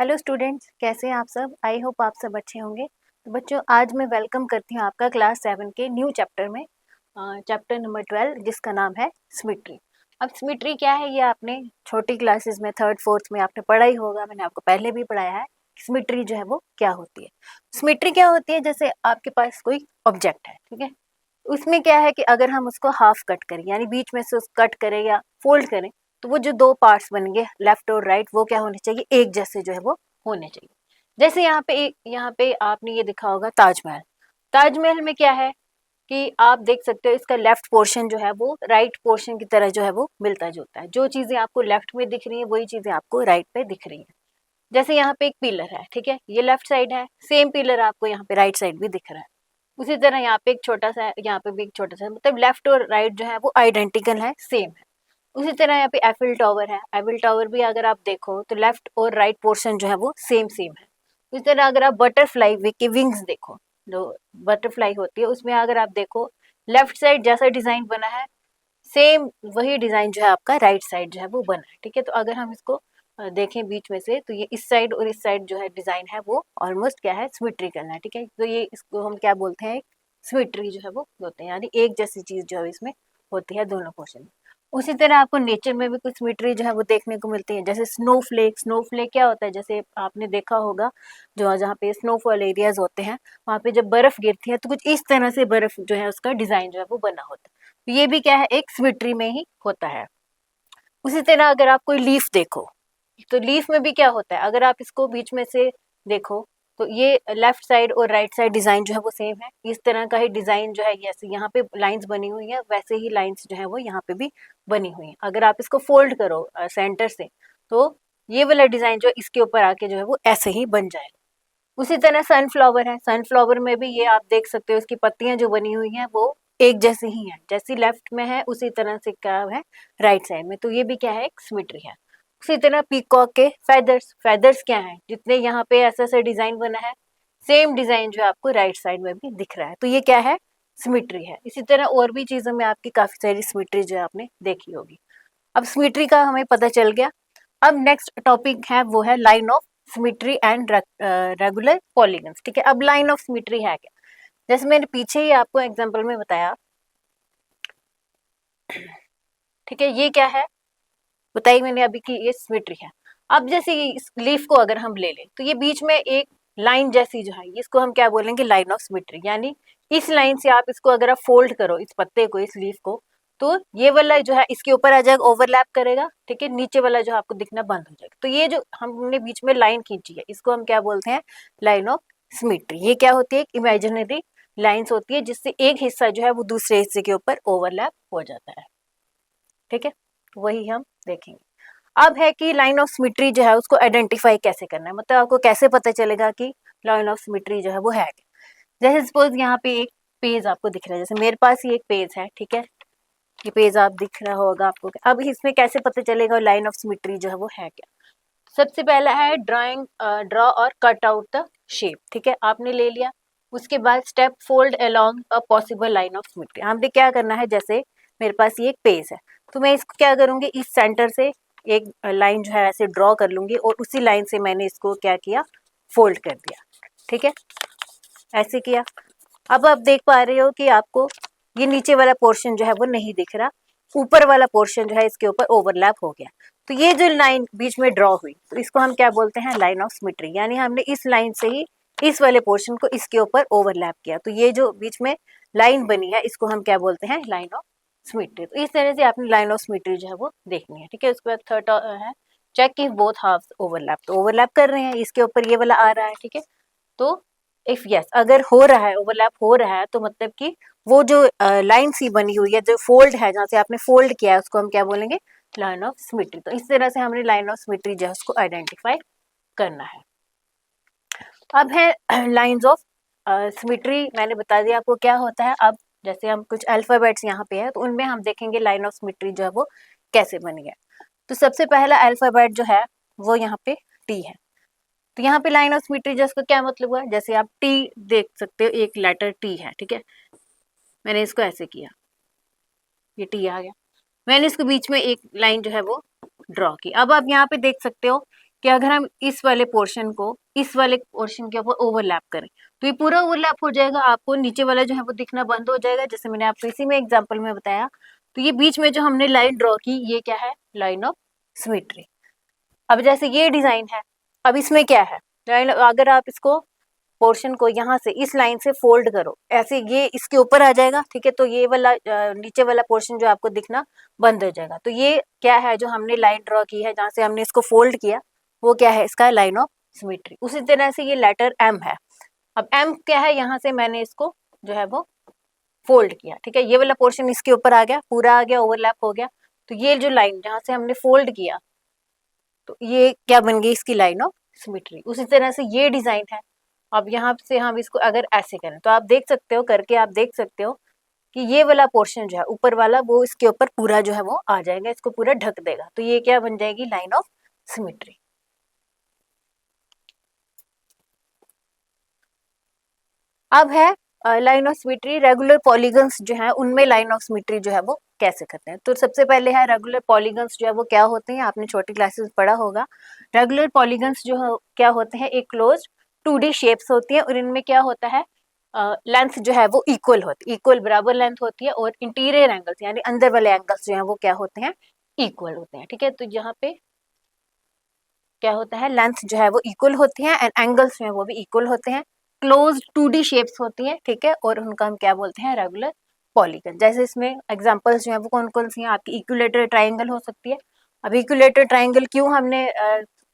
Hello students, कैसे हैं आप सब। आई होप आप सब अच्छे होंगे। तो बच्चों, आज मैं वेलकम करती हूँ आपका क्लास 7 के न्यू चैप्टर में, चैप्टर नंबर 12, जिसका नाम है सिमेट्री। अब सिमेट्री क्या है, ये आपने छोटी क्लासेस में थर्ड फोर्थ में आपने पढ़ा ही होगा। मैंने आपको पहले भी पढ़ाया है। सिमेट्री जो है वो क्या होती है। सिमेट्री क्या होती है, जैसे आपके पास कोई ऑब्जेक्ट है, ठीक है। उसमें क्या है कि अगर हम उसको हाफ कट करें, यानी बीच में से कट करें या फोल्ड करें, तो वो जो दो पार्ट्स बनेंगे लेफ्ट और राइट, वो क्या होने चाहिए, एक जैसे जो है वो होने चाहिए। जैसे यहाँ पे आपने ये देखा होगा ताजमहल। ताजमहल में क्या है कि आप देख सकते हो, इसका लेफ्ट पोर्शन जो है वो राइट पोर्शन की तरह जो है वो मिलता जुलता है। जो चीजें आपको लेफ्ट में दिख रही है, वही चीजें आपको राइट पे दिख रही है। जैसे यहाँ पे एक पिलर है, ठीक है, ये लेफ्ट साइड है, सेम पिलर आपको यहाँ पे राइट साइड भी दिख रहा है। उसी तरह यहाँ पे एक छोटा सा, यहाँ पे भी एक छोटा सा, मतलब लेफ्ट और राइट जो है वो आइडेंटिकल है, सेम है। उसी तरह यहाँ पे एफिल टावर है। एफिल टावर भी अगर आप देखो तो लेफ्ट और राइट पोर्शन जो है वो सेम सेम है। उसी तरह अगर आप बटरफ्लाई के विंग्स देखो, जो बटरफ्लाई होती है, उसमें अगर आप देखो लेफ्ट साइड जैसा डिजाइन बना है, सेम वही डिजाइन जो है आपका राइट साइड जो है वो बना है, ठीक है। तो अगर हम इसको देखें बीच में से, तो ये इस साइड और इस साइड जो है डिजाइन है वो ऑलमोस्ट क्या है, सिमेट्रिकल है, ठीक है। तो ये इसको हम क्या बोलते हैं, सिमेट्री जो है वो होते हैं, यानी एक जैसी चीज जो है इसमें होती है दोनों पोर्शन में। उसी तरह आपको नेचर में भी कुछ सिमेट्री जो है वो देखने को मिलती है। जैसे स्नोफ्लेक। स्नोफ्लेक क्या होता है, जैसे आपने देखा होगा जो जहाँ पे स्नोफॉल एरियाज होते हैं, वहाँ पे जब बर्फ गिरती है तो कुछ इस तरह से बर्फ जो है उसका डिजाइन जो है वो बना होता है। तो ये भी क्या है, एक सिमेट्री में ही होता है। उसी तरह अगर आप कोई लीफ देखो, तो लीफ में भी क्या होता है, अगर आप इसको बीच में से देखो, तो ये लेफ्ट साइड और राइट साइड डिजाइन जो है वो सेम है। इस तरह का ही डिजाइन जो है, जैसे यहाँ पे लाइंस बनी हुई है, वैसे ही लाइंस जो है वो यहाँ पे भी बनी हुई है। अगर आप इसको फोल्ड करो सेंटर से, तो ये वाला डिजाइन जो इसके ऊपर आके जो है वो ऐसे ही बन जाएगा। उसी तरह सनफ्लावर है। सनफ्लावर में भी ये आप देख सकते हो, इसकी पत्तियां जो बनी हुई हैं वो एक जैसी ही हैं, जैसी लेफ्ट में है उसी तरह से क्या है राइट साइड में। तो ये भी क्या है, एक सिमेट्री है। उसी तरह पीकॉक के फेदर्स। फेदर्स क्या है, जितने यहाँ पे ऐसा ऐसा डिजाइन बना है, सेम डिजाइन जो आपको राइट साइड में भी दिख रहा है, तो ये क्या है, सिमेट्री है। इसी तरह और भी चीजों में आपकी काफी सारी सिमेट्री जो आपने देखी होगी। अब सिमेट्री का हमें पता चल गया। अब नेक्स्ट टॉपिक है वो है line of symmetry and regular polygons, ठीक है। अब लाइन ऑफ सिमेट्री है क्या, जैसे मैंने पीछे ही आपको एग्जांपल में बताया, ठीक है। ये क्या है बताइए मैंने अभी कि ये सिमेट्री है। अब जैसे इस लीफ को अगर हम ले लें, तो ये बीच में एक लाइन जैसी जो है, इसको हम क्या बोलेंगे, लाइन ऑफ सिमेट्री। यानी इस लाइन से आप इसको अगर आप फोल्ड करो, इस पत्ते को, इस लीफ को, तो ये वाला जो है इसके ऊपर आ जाएगा, ओवरलैप करेगा, ठीक है। नीचे वाला जो आपको दिखना बंद हो जाएगा। तो ये जो हमने बीच में लाइन खींची है, इसको हम क्या बोलते हैं, लाइन ऑफ सिमेट्री। ये क्या होती है, एक इमेजिनरी लाइन्स होती है, जिससे एक हिस्सा जो है वो दूसरे हिस्से के ऊपर ओवरलैप हो जाता है, ठीक है। वही हम देखेंगे। अब है कि लाइन ऑफ सिमेट्री जो है उसको आइडेंटिफाई कैसे करना है, मतलब आपको कैसे पता चलेगा कि लाइन ऑफ सिमेट्री जो है वो है क्या। जैसे सपोज यहाँ पे एक पेज आपको दिख रहा है, जैसे मेरे पास ये एक पेज है, ठीक है। ये पेज आप दिख रहा होगा आपको। अब इसमें कैसे पता चलेगा लाइन ऑफ सिमेट्री जो है वो है क्या। सबसे पहला है ड्रॉ और कट आउट द शेप, ठीक है, आपने ले लिया। उसके बाद step fold along a possible line of symmetry. हमने क्या करना है, जैसे मेरे पास ये एक पेज है, तो मैं इसको क्या करूंगी, इस सेंटर से एक लाइन जो है ऐसे ड्रॉ कर लूंगी, और उसी लाइन से मैंने इसको क्या किया, फोल्ड कर दिया, ठीक है, ऐसे किया। अब आप देख पा रहे हो कि आपको ये नीचे वाला पोर्शन जो है वो नहीं दिख रहा, ऊपर वाला पोर्शन जो है इसके ऊपर ओवरलैप हो गया। तो ये जो लाइन बीच में ड्रॉ हुई, तो इसको हम क्या बोलते हैं, लाइन ऑफ सिमेट्री। यानी हमने इस लाइन से ही इस वाले पोर्शन को इसके ऊपर ओवरलैप किया, तो ये जो बीच में लाइन बनी है इसको हम क्या बोलते हैं, लाइन ऑफ सिमेट्री। तो इस तरह से आपने लाइन ऑफ सिमेट्री जो है वो देखनी है, ठीक है। उसके बाद थर्ड है check if both halves overlap. तो ओवरलैप कर रहे हैं, इसके ऊपर ये वाला आ रहा है, ठीक है। तो इफ यस, अगर हो रहा है, ओवरलैप हो रहा है, तो मतलब कि वो जो लाइन सी बनी हुई है, जो फोल्ड है, जहाँ से आपने फोल्ड किया है, उसको हम क्या बोलेंगे, लाइन ऑफ सिमेट्री। तो इस तरह से हमने लाइन ऑफ सिमेट्री जो है उसको आइडेंटिफाई करना है। अब है लाइंस ऑफ सिमेट्री। मैंने बता दिया आपको क्या होता है। अब जैसे हम कुछ अल्फाबेट्स यहाँ पे है, तो उनमें हम देखेंगे लाइन ऑफ सिमेट्री जो है वो कैसे बनी है। तो सबसे पहला अल्फाबेट जो है वो यहाँ पे टी है। तो यहाँ पे लाइन ऑफ सिमेट्री जिसका क्या मतलब हुआ, जैसे आप टी देख सकते हो, एक लेटर टी है, ठीक है। मैंने इसको ऐसे किया, ये टी आ गया। मैंने इसको बीच में एक लाइन जो है वो ड्रॉ की। अब आप यहाँ पे देख सकते हो कि अगर हम इस वाले पोर्शन को इस वाले पोर्शन के ऊपर ओवरलैप करें तो ये पूरा ओवरलैप हो जाएगा, आपको नीचे वाला जो है वो दिखना बंद हो जाएगा, जैसे मैंने आपको इसी में एग्जांपल में बताया। तो ये बीच में जो हमने लाइन ड्रॉ की ये क्या है, लाइन ऑफ सिमेट्री। अब जैसे ये डिजाइन है, अब इसमें क्या है, लाइन, अगर आप इसको पोर्शन को यहाँ से इस लाइन से फोल्ड करो ऐसे, ये इसके ऊपर आ जाएगा, ठीक है, तो ये वाला नीचे वाला पोर्शन जो आपको दिखना बंद हो जाएगा। तो ये क्या है, जो हमने लाइन ड्रॉ की है जहाँ से हमने इसको फोल्ड किया वो क्या है, इसका लाइन ऑफ सिमेट्री। उसी तरह से ये लेटर एम है, अब एम क्या है, यहाँ से मैंने इसको जो है वो फोल्ड किया, ठीक है, ये वाला पोर्शन इसके ऊपर आ गया, पूरा आ गया, ओवरलैप हो गया। तो ये जो लाइन जहाँ से हमने फोल्ड किया तो ये क्या बन गई, इसकी लाइन ऑफ सिमेट्री। उसी तरह से ये डिजाइन है, अब यहाँ से हम इसको अगर ऐसे करें तो आप देख सकते हो, करके आप देख सकते हो कि ये वाला पोर्शन जो है ऊपर वाला वो इसके ऊपर पूरा जो है वो आ जाएगा, इसको पूरा ढक देगा, तो ये क्या बन जाएगी, लाइन ऑफ सिमेट्री। अब है line of symmetry, regular polygons जो है उनमें लाइन ऑफ सिमेट्री जो है वो कैसे करते हैं। तो सबसे पहले है रेगुलर पॉलीगन्स जो है वो क्या होते हैं, आपने छोटी क्लासेस में पढ़ा होगा। रेगुलर पॉलीगन्स जो है क्या होते हैं, एक क्लोज 2D शेप्स होती है और इनमें क्या होता है, लेंथ जो है वो इक्वल होती है, इक्वल बराबर लेंथ होती है, और इंटीरियर एंगल्स यानी अंदर वाले एंगल्स जो है वो क्या होते हैं, इक्वल होते हैं, ठीक है। तो यहाँ पे क्या होता है, लेंथ जो है वो इक्वल होती है एंड एंगल्स जो है वो भी इक्वल होते हैं, क्लोज 2D शेप्स होती हैं, ठीक है, और उनका हम क्या बोलते हैं, रेगुलर पॉलीगन। जैसे इसमें एग्जांपल्स जो है वो कौन कौन सी हैं, आपकी इक्विलेटरल ट्राइंगल हो सकती है। अब इक्विलेटरल ट्राइंगल क्यों हमने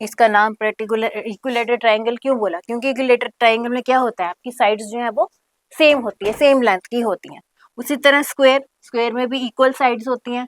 इसका नाम पर्टिकुलर इक्विलेटरल ट्राइंगल क्यों बोला, क्योंकि इक्विलेटरल ट्राइंगल में क्या होता है, आपकी साइड्स जो है वो सेम होती है, सेम लेंथ की होती हैं। उसी तरह स्क्वायर, स्क्वायर में भी इक्वल साइड्स होती हैं।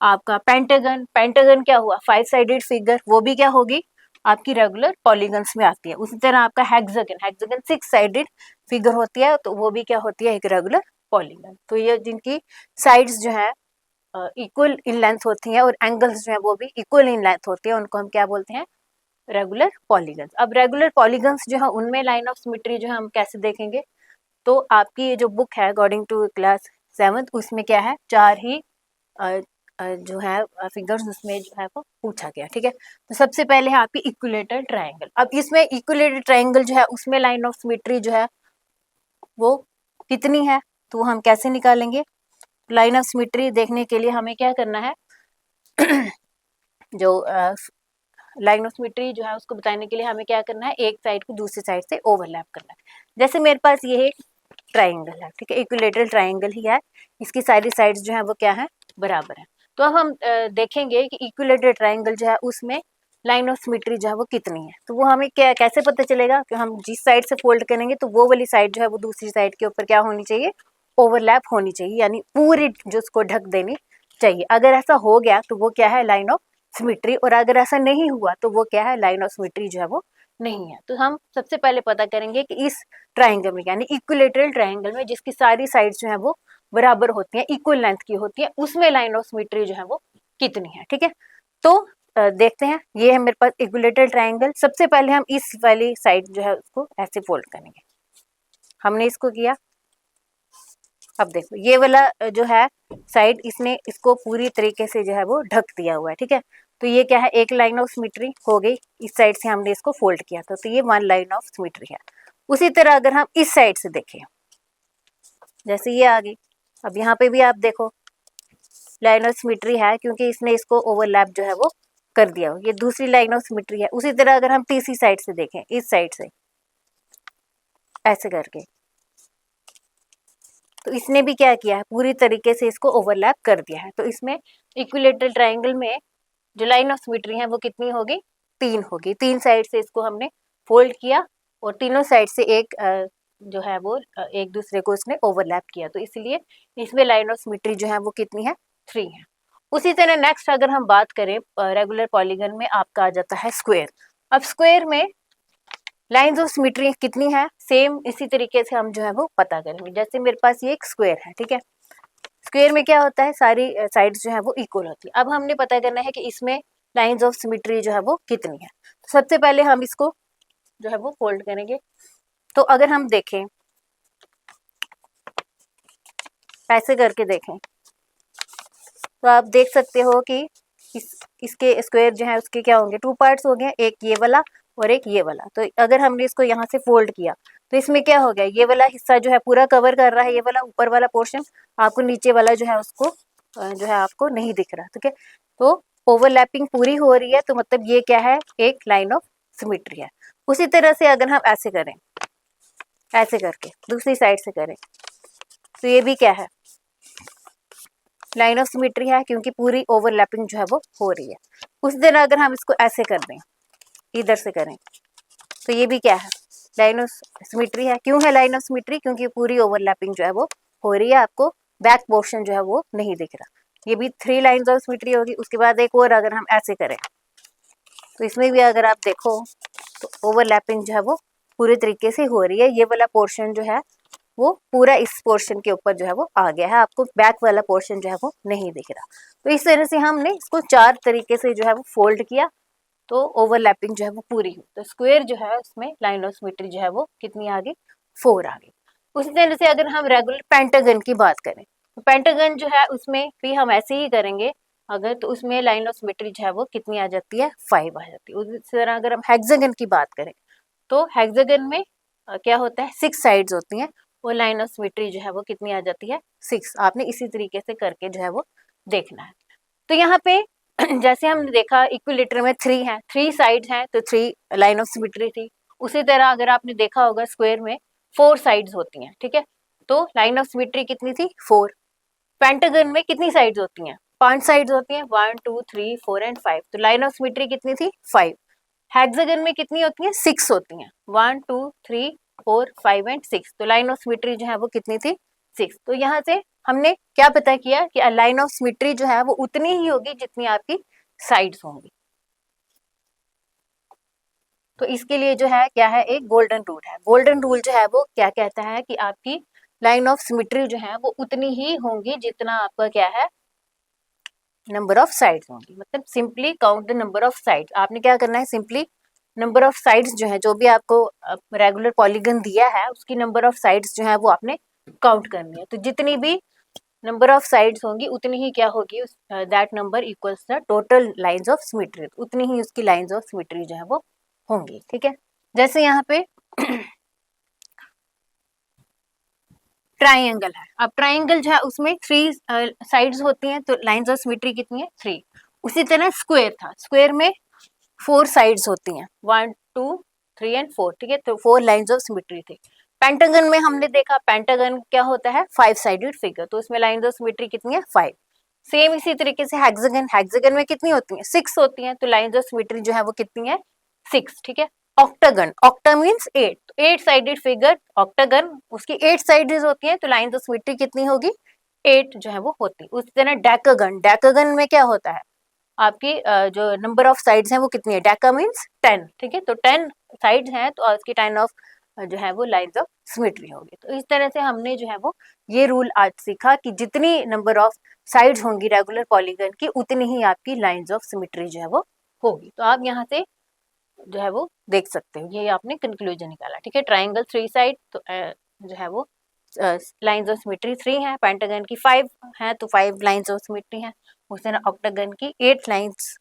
आपका पेंटागन, पेंटागन क्या हुआ, 5 साइडेड फिगर, वो भी क्या होगी, आपकी रेगुलर पॉलीगन्स में आती है। उसी तरह आपका हेक्सागन, हेक्सागन 6 साइडेड फिगर होती है, तो वो भी क्या होती है, एक रेगुलर पॉलीगन। तो ये जिनकी साइड्स जो है इक्वल इन लेंथ होती हैं और एंगल्स जो है वो भी इक्वल इन लेंथ होती है, उनको हम क्या बोलते हैं, रेगुलर पॉलीगन्स। अब रेगुलर पॉलीगन्स जो है उनमें लाइन ऑफ सिमेट्री जो है हम कैसे देखेंगे, तो आपकी ये जो बुक है अकॉर्डिंग टू क्लास 7 उसमें क्या है, 4 ही जो है फिगर्स उसमें जो है वो पूछा गया, ठीक है। तो सबसे पहले है आपकी इक्विलेटरल ट्रायंगल। अब इसमें इक्विलेटरल ट्रायंगल जो है उसमें लाइन ऑफ सिमेट्री जो है वो कितनी है, तो हम कैसे निकालेंगे। लाइन ऑफ सिमेट्री देखने के लिए हमें क्या करना है जो लाइन ऑफ सिमेट्री जो है उसको बताने के लिए हमें क्या करना है, एक साइड को दूसरी साइड से ओवरलैप करना है। जैसे मेरे पास ये एक ट्राइंगल है, ठीक है, इक्विलेटरल ट्राइंगल ही है, इसकी सारी साइड्स जो है वो क्या है, बराबर है। तो अब हम देखेंगे कि इक्विलेटरल ट्राइंगल जो है उसमें लाइन ऑफ सिमेट्री जो है वो कितनी है। तो वो हमें क्या कैसे पता चलेगा, कि हम जिस साइड से फोल्ड करेंगे तो वो वाली साइड जो है वो दूसरी साइड के ऊपर क्या होनी चाहिए, ओवरलैप होनी चाहिए, यानी पूरी जो उसको ढक देनी चाहिए। अगर ऐसा हो गया तो वो क्या है, लाइन ऑफ सिमेट्री, और अगर ऐसा नहीं हुआ तो वो क्या है, लाइन ऑफ सिमेट्री जो है वो नहीं है। तो हम सबसे पहले पता करेंगे कि इस ट्राइंगल में यानी इक्विलेटरल ट्राइंगल में जिसकी सारी साइड्स जो है वो बराबर होती हैं, इक्वल लेंथ की होती है, उसमें लाइन ऑफ सिमेट्री जो है वो कितनी है, ठीक है। तो देखते हैं, ये है मेरे पास इक्विलेटरल ट्राइंगल। सबसे पहले हम इस वाली साइड जो है उसको ऐसे फोल्ड करेंगे, हमने इसको किया। अब देखो ये वाला जो है साइड, इसने इसको पूरी तरीके से जो है वो ढक दिया हुआ है, ठीक है। तो ये क्या है, एक लाइन ऑफ सिमेट्री हो गई, इस साइड से हमने इसको फोल्ड किया था, तो ये 1 लाइन ऑफ सिमेट्री है। उसी तरह अगर हम इस साइड से देखें, जैसे ये आ गई, अब यहाँ पे भी आप देखो लाइन ऑफ सिमेट्री है, क्योंकि इसने इसको ओवरलैप जो है वो कर दिया हो, ये दूसरी लाइन ऑफ सिमेट्री है। उसी तरह अगर हम तीसरी साइड से देखें, इस साइड से ऐसे करके, तो इसने भी क्या किया है, पूरी तरीके से इसको ओवरलैप कर दिया है। तो इसमें इक्विलेटरल ट्राइंगल में जो लाइन ऑफ सिमेट्री है वो कितनी होगी, 3 होगी। 3 साइड से इसको हमने फोल्ड किया और तीनों साइड से एक जो है वो एक दूसरे को इसने ओवरलैप किया, तो इसलिए इसमें लाइन ऑफ सिमेट्री जो है वो कितनी है, 3 है। उसी तरह नेक्स्ट अगर हम बात करें रेगुलर पॉलीगन में, आपका आ जाता है स्क्वायर। अब स्क्वायर में लाइन्स ऑफ सिमेट्री कितनी है, सेम इसी तरीके से हम जो है वो पता करेंगे। जैसे मेरे पास ये एक स्क्वायर है, ठीक है, स्क्वायर में क्या होता है, सारी साइड्स जो है वो इक्वल होती है। अब हमने पता करना है कि इसमें लाइन्स ऑफ सिमेट्री जो है वो कितनी है। तो सबसे पहले हम इसको जो है वो फोल्ड करेंगे। तो अगर हम देखें, ऐसे करके देखें, तो आप देख सकते हो कि इसके स्क्वायर जो है उसके क्या होंगे, 2 पार्ट्स हो गए, एक ये वाला और एक ये वाला। तो अगर हमने इसको यहाँ से फोल्ड किया तो इसमें क्या हो गया, ये वाला हिस्सा जो है पूरा कवर कर रहा है, ये वाला ऊपर वाला पोर्शन, आपको नीचे वाला जो है उसको जो है आपको नहीं दिख रहा। ठीक है, तो ओवरलैपिंग पूरी हो रही है, तो मतलब ये क्या है, एक लाइन ऑफ सिमेट्री है। उसी तरह से अगर हम ऐसे करें, ऐसे करके दूसरी साइड से करें, तो ये भी क्या है, लाइन ऑफ सिमेट्री है, क्योंकि पूरी ओवरलैपिंग जो है वो हो रही है। उसी तरह अगर हम इसको ऐसे कर दें, इधर से करें, तो ये भी क्या है, लाइन ऑफ सिमेट्री है। क्यों है लाइन ऑफ सिमेट्री, क्योंकि पूरी ओवरलैपिंग जो है वो हो रही है, आपको बैक पोर्शन जो है वो नहीं दिख रहा। ये भी 3 लाइन्स ऑफ सिमेट्री होगी। उसके बाद एक और अगर हम ऐसे करें, तो इसमें भी अगर आप देखो तो ओवरलैपिंग जो है वो पूरे तरीके से हो रही है। ये वाला पोर्शन जो है वो पूरा इस पोर्शन के ऊपर जो है वो आ गया है, आपको बैक वाला पोर्शन जो है वो नहीं दिख रहा। तो इस तरह से हमने इसको 4 तरीके से जो है वो फोल्ड किया, तो ओवरलैपिंग जो है वो पूरी हुई। तो स्क्वायर जो है उसमें लाइन ऑफ सिमेट्री जो है वो कितनी आ गई, 4 आ गई। उसी तरह से अगर हम रेगुलर पेंटागन की बात करें, तो पेंटागन जो है उसमें भी हम ऐसे ही करेंगे अगर, तो उसमें लाइन ऑफ सिमेट्री जो है वो कितनी आ जाती है, 5 आ जाती है। उसी तरह अगर हम हेक्सागन की बात करें, तो हेक्सागन में क्या होता है, 6 साइड्स होती हैं, वो लाइन ऑफ सिमेट्री जो है वो कितनी आ जाती है, 6। आपने इसी तरीके से करके जो है वो देखना है। तो यहाँ पे जैसे हमने देखा इक्विलेटर में 3 है, 3 साइड्स हैं, तो 3 लाइन ऑफ सिमेट्री थी। उसी तरह अगर आपने देखा होगा स्क्वायर में 4 साइड्स होती हैं। ठीक है, तो लाइन ऑफ सिमेट्री कितनी थी, 4। पेंटागन में कितनी साइड्स होती हैं, 5 साइड्स होती हैं, 1 2 3 4 एंड 5। तो लाइन ऑफ सिमेट्री कितनी थी, 5। हेक्सागन में कितनी होती हैं, 6 होती हैं, 1 2 3 4 5 एंड 6। तो लाइन ऑफ सिमेट्री जो है वो कितनी थी, 6। तो यहाँ से हमने क्या पता किया कि लाइन ऑफ सिमेट्री जो है वो उतनी ही होगी जितनी आपकी साइड्स होंगी। तो इसके लिए जो है क्या है, एक गोल्डन रूल है। गोल्डन रूल जो है वो क्या कहता है कि आपकी लाइन ऑफ सिमेट्री जो है वो उतनी ही होंगी जितना आपका क्या है, नंबर ऑफ साइड्स होंगी। मतलब simply count the number of sides. आपने क्या करना है, सिंपली नंबर ऑफ साइड्स जो है, जो भी आपको रेगुलर पॉलीगन दिया है उसकी नंबर ऑफ साइड्स जो है वो आपने काउंट करनी है। तो जितनी भी नंबर ऑफ साइड्स होंगी उतनी ही क्या होगी, that number equals the total lines of symmetry. उतनी ही उसकी लाइंस ऑफ सिमेट्री जो है वो होंगी। ठीक है, जैसे यहाँ पे ट्राइंगल है। अब ट्राइंगल जो है उसमें 3 साइड्स होती हैं, तो लाइंस ऑफ सिमेट्री कितनी है, 3। उसी तरह स्क्वायर था, स्क्वायर में 4 साइड्स होती हैं, 1 2 3 एंड 4। ठीक है, तो 4 लाइंस ऑफ सिमेट्री थी। पेंटागन में हमने देखा, पेंटागन क्या होता है, 5 साइडेड फिगर, तो उसमें लाइंस ऑफ सिमेट्री कितनी है, 5। सेम इसी तरीके से हेक्सागन, हेक्सागन में कितनी होती है, 6 होती हैं, तो लाइंस ऑफ सिमेट्री जो है वो कितनी है, 6। ठीक है, ऑक्टागन, ऑक्टा मींस 8, तो 8 साइडेड फिगर ऑक्टागन, उसकी 8 साइड्स होती हैं, तो लाइंस ऑफ सिमेट्री कितनी होगी, 8 जो है वो होती है। उसी तरह डेकागन, डेकागन में क्या होता है, आपकी जो नंबर ऑफ साइड्स हैं वो कितनी है, डेका मींस 10। ठीक है, तो 10 साइड्स हैं, तो उसकी 10 ऑफ जो है वो लाइंस ऑफ सिमेट्री होगी। तो इस तरह से हमने जो है वो ये रूल आज सीखा कि जितनी नंबर ऑफ साइड्स होंगी रेगुलर पॉलीगन की, उतनी ही आपकी लाइंस ऑफ सिमेट्री जो है वो होगी। तो आप यहाँ से जो है वो देख सकते हो, ये आपने कंक्लूजन निकाला। ठीक है, ट्राइंगल 3 साइड, तो जो है वो लाइंस ऑफ सिमेट्री 3 है, पेंटागन की 5 है, तो 5 लाइंस ऑफ सिमेट्री है। उस तरह ऑक्टागन की 8 लाइंस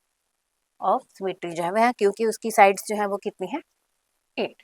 ऑफ सिमेट्री जो है वह है, क्योंकि उसकी साइड्स जो है वो कितनी है, 8।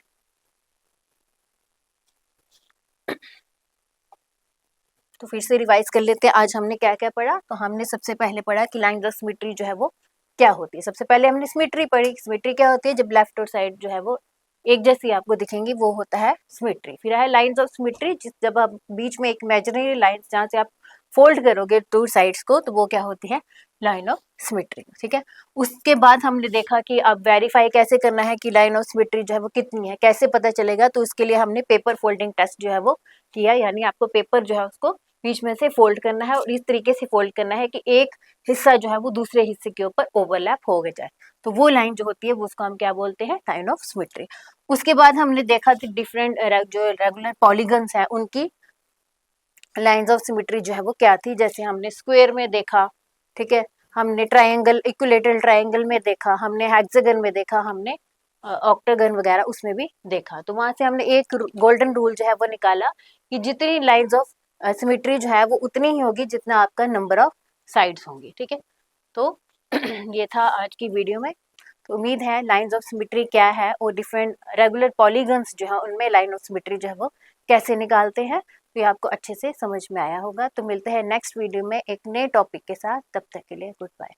तो फिर से रिवाइज कर लेते हैं, आज हमने क्या क्या पढ़ा। तो हमने सबसे पहले पढ़ा कि लाइंस ऑफ सिमेट्री जो है वो क्या होती है। सबसे पहले हमने सिमेट्री पढ़ी, सिमेट्री क्या होती है, जब लेफ्ट और साइड जो है वो एक जैसी आपको दिखेंगी, वो होता है सिमेट्री। फिर है लाइंस ऑफ सिमेट्री, जब आप बीच में एक इमेजिनरी लाइंस जहाँ से आप फोल्ड करोगे 2 साइड्स को, तो वो क्या होती है, लाइन ऑफ सिमेट्री। ठीक है, उसके बाद हमने देखा कि अब वेरीफाई कैसे करना है कि लाइन ऑफ सिमेट्री जो है वो कितनी है, कैसे पता चलेगा। तो इसके लिए हमने पेपर फोल्डिंग टेस्ट जो है वो किया, यानी आपको पेपर जो है उसको बीच में से फोल्ड करना है, और इस तरीके से फोल्ड करना है कि एक हिस्सा जो है वो दूसरे हिस्से के ऊपर ओवरलैप हो जाए। तो वो लाइन जो होती है वो उसको हम क्या बोलते हैं, लाइन ऑफ सिमेट्री। उसके बाद हमने देखा कि डिफरेंट जो रेगुलर पॉलीगन्स हैं उनकी लाइंस ऑफ सिमेट्री जो है वो क्या थी। जैसे हमने स्क्वायर में देखा, ठीक है, हमने ट्राइंगल, इक्विलेटरल ट्राइंगल में देखा, हमने हेक्सागन में देखा, हमने ऑक्टागन वगैरह उसमें भी देखा। तो वहां से हमने एक गोल्डन रूल जो है वो निकाला कि जितनी लाइंस ऑफ सिमेट्री जो है वो उतनी ही होगी जितना आपका नंबर ऑफ साइड्स होंगी। ठीक है, तो ये था आज की वीडियो में। तो उम्मीद है लाइंस ऑफ सिमेट्री क्या है और डिफरेंट रेगुलर पॉलीगन्स जो है उनमें लाइन ऑफ सिमेट्री जो है वो कैसे निकालते हैं, तो ये आपको अच्छे से समझ में आया होगा। तो मिलते हैं नेक्स्ट वीडियो में एक नए टॉपिक के साथ, तब तक के लिए गुड बाय।